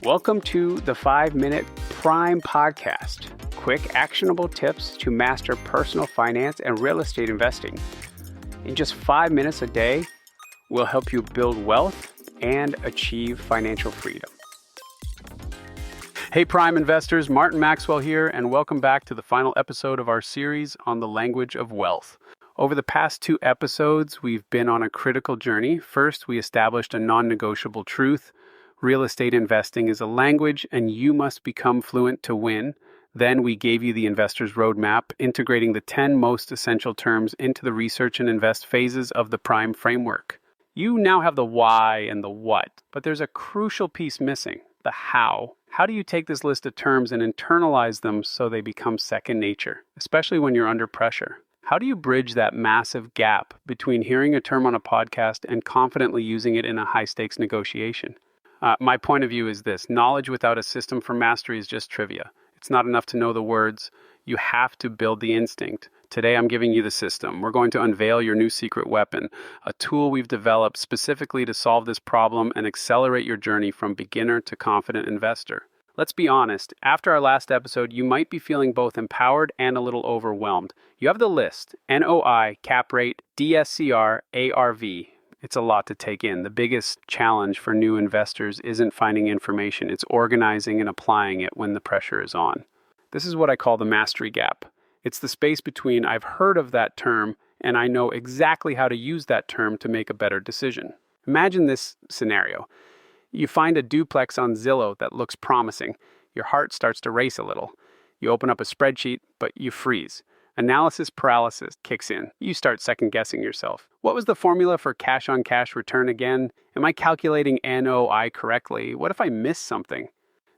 Welcome to the 5-Minute Prime Podcast. Quick, actionable tips to master personal finance and real estate investing. In just 5 minutes a day, we'll help you build wealth and achieve financial freedom. Hey Prime investors, Martin Maxwell here, and welcome back to the final episode of our series on the language of wealth. Over the past 2 episodes, we've been on a critical journey. First, we established a non-negotiable truth. Real estate investing is a language, and you must become fluent to win. Then we gave you the investor's roadmap, integrating the 10 most essential terms into the research and invest phases of the Prime framework. You now have the why and the what, but there's a crucial piece missing, the how. How do you take this list of terms and internalize them so they become second nature, especially when you're under pressure? How do you bridge that massive gap between hearing a term on a podcast and confidently using it in a high-stakes negotiation? My point of view is this: knowledge without a system for mastery is just trivia. It's not enough to know the words. You have to build the instinct. Today, I'm giving you the system. We're going to unveil your new secret weapon, a tool we've developed specifically to solve this problem and accelerate your journey from beginner to confident investor. Let's be honest. After our last episode, you might be feeling both empowered and a little overwhelmed. You have the list: NOI, cap rate, DSCR, ARV. It's a lot to take in. The biggest challenge for new investors isn't finding information. It's organizing and applying it when the pressure is on. This is what I call the mastery gap. It's the space between I've heard of that term and I know exactly how to use that term to make a better decision. Imagine this scenario. You find a duplex on Zillow that looks promising. Your heart starts to race a little. You open up a spreadsheet, but you freeze. Analysis paralysis kicks in. You start second-guessing yourself. What was the formula for cash-on-cash return again? Am I calculating NOI correctly? What if I miss something?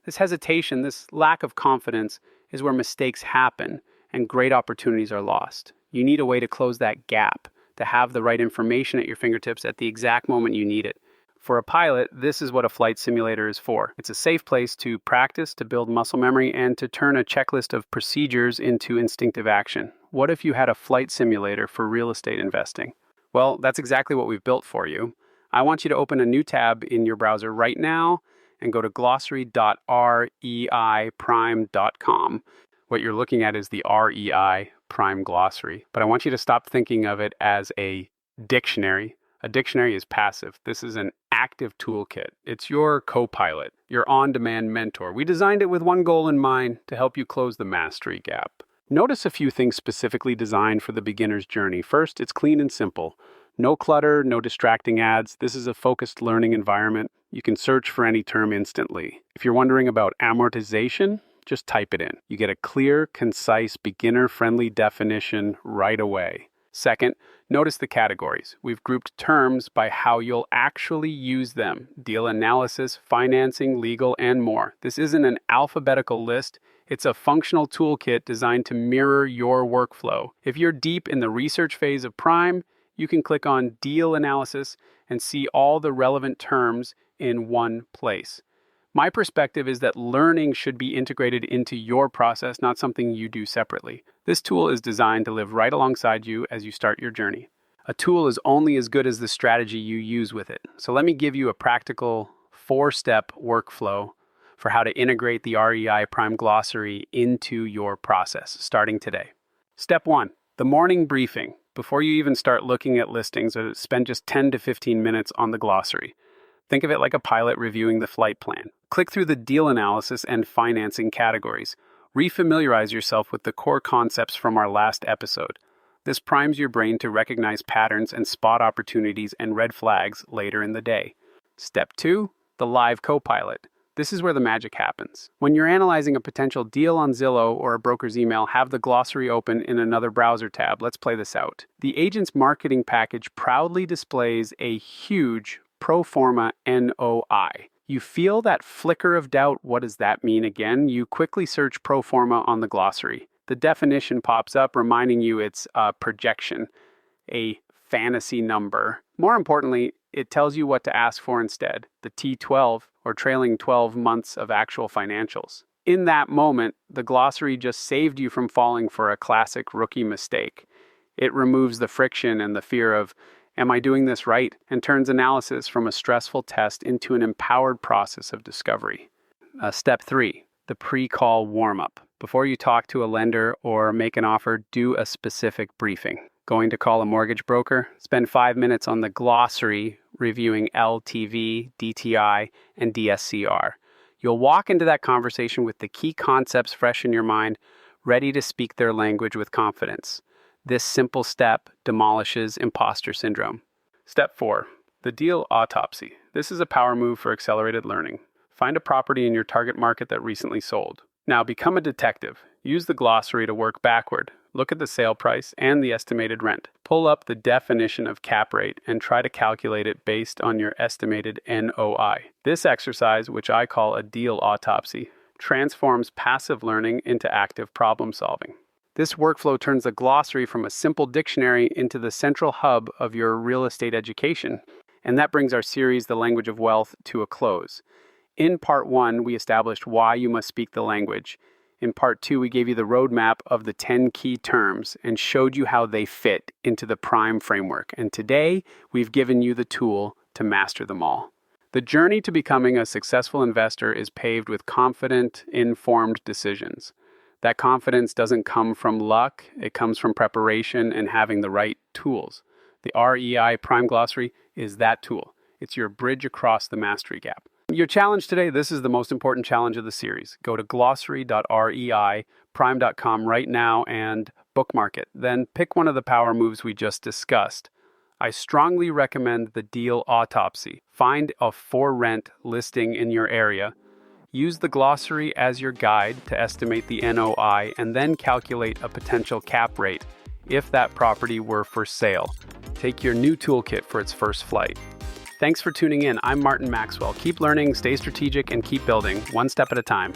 This hesitation, this lack of confidence, is where mistakes happen and great opportunities are lost. You need a way to close that gap, to have the right information at your fingertips at the exact moment you need it. For a pilot, this is what a flight simulator is for. It's a safe place to practice, to build muscle memory, and to turn a checklist of procedures into instinctive action. What if you had a flight simulator for real estate investing? Well, that's exactly what we've built for you. I want you to open a new tab in your browser right now and go to glossary.reiprime.com. What you're looking at is the REI Prime Glossary, but I want you to stop thinking of it as a dictionary. A dictionary is passive. This is an active toolkit. It's your co-pilot, your on-demand mentor. We designed it with one goal in mind: to help you close the mastery gap. Notice a few things specifically designed for the beginner's journey. First, it's clean and simple. No clutter, no distracting ads. This is a focused learning environment. You can search for any term instantly. If you're wondering about amortization, just type it in. You get a clear, concise, beginner-friendly definition right away. Second, notice the categories. We've grouped terms by how you'll actually use them: deal analysis, financing, legal, and more. This isn't an alphabetical list. It's a functional toolkit designed to mirror your workflow. If you're deep in the research phase of Prime, you can click on Deal Analysis and see all the relevant terms in one place. My perspective is that learning should be integrated into your process, not something you do separately. This tool is designed to live right alongside you as you start your journey. A tool is only as good as the strategy you use with it. So let me give you a practical 4-step workflow for how to integrate the REI Prime Glossary into your process, starting today. Step 1, the morning briefing. Before you even start looking at listings, spend just 10 to 15 minutes on the glossary. Think of it like a pilot reviewing the flight plan. Click through the deal analysis and financing categories. Refamiliarize yourself with the core concepts from our last episode. This primes your brain to recognize patterns and spot opportunities and red flags later in the day. Step 2, the live co-pilot. This is where the magic happens. When you're analyzing a potential deal on Zillow or a broker's email, have the glossary open in another browser tab. Let's play this out. The agent's marketing package proudly displays a huge pro forma NOI. You feel that flicker of doubt. What does that mean again? You quickly search pro forma on the glossary. The definition pops up reminding you it's a projection, a fantasy number. More importantly, it tells you what to ask for instead: the T12 or trailing 12 months of actual financials. In that moment, the glossary just saved you from falling for a classic rookie mistake. It removes the friction and the fear of, am I doing this right? And turns analysis from a stressful test into an empowered process of discovery. Step 3, the pre-call warm-up. Before you talk to a lender or make an offer, do a specific briefing. Going to call a mortgage broker? Spend 5 minutes on the glossary reviewing LTV, DTI, and DSCR. You'll walk into that conversation with the key concepts fresh in your mind, ready to speak their language with confidence. This simple step demolishes imposter syndrome. Step 4, the deal autopsy. This is a power move for accelerated learning. Find a property in your target market that recently sold. Now become a detective. Use the glossary to work backward. Look at the sale price and the estimated rent. Pull up the definition of cap rate and try to calculate it based on your estimated NOI. This exercise, which I call a deal autopsy, transforms passive learning into active problem solving. This workflow turns the glossary from a simple dictionary into the central hub of your real estate education. And that brings our series, The Language of Wealth, to a close. In part 1, we established why you must speak the language. In part 2, we gave you the roadmap of the 10 key terms and showed you how they fit into the PRIME framework. And today, we've given you the tool to master them all. The journey to becoming a successful investor is paved with confident, informed decisions. That confidence doesn't come from luck, it comes from preparation and having the right tools. The REI Prime Glossary is that tool. It's your bridge across the mastery gap. Your challenge today, this is the most important challenge of the series. Go to glossary.reiprime.com right now and bookmark it. Then pick one of the power moves we just discussed. I strongly recommend the deal autopsy. Find a for rent listing in your area. Use the glossary as your guide to estimate the NOI and then calculate a potential cap rate if that property were for sale. Take your new toolkit for its first flight. Thanks for tuning in. I'm Martin Maxwell. Keep learning, stay strategic, and keep building one step at a time.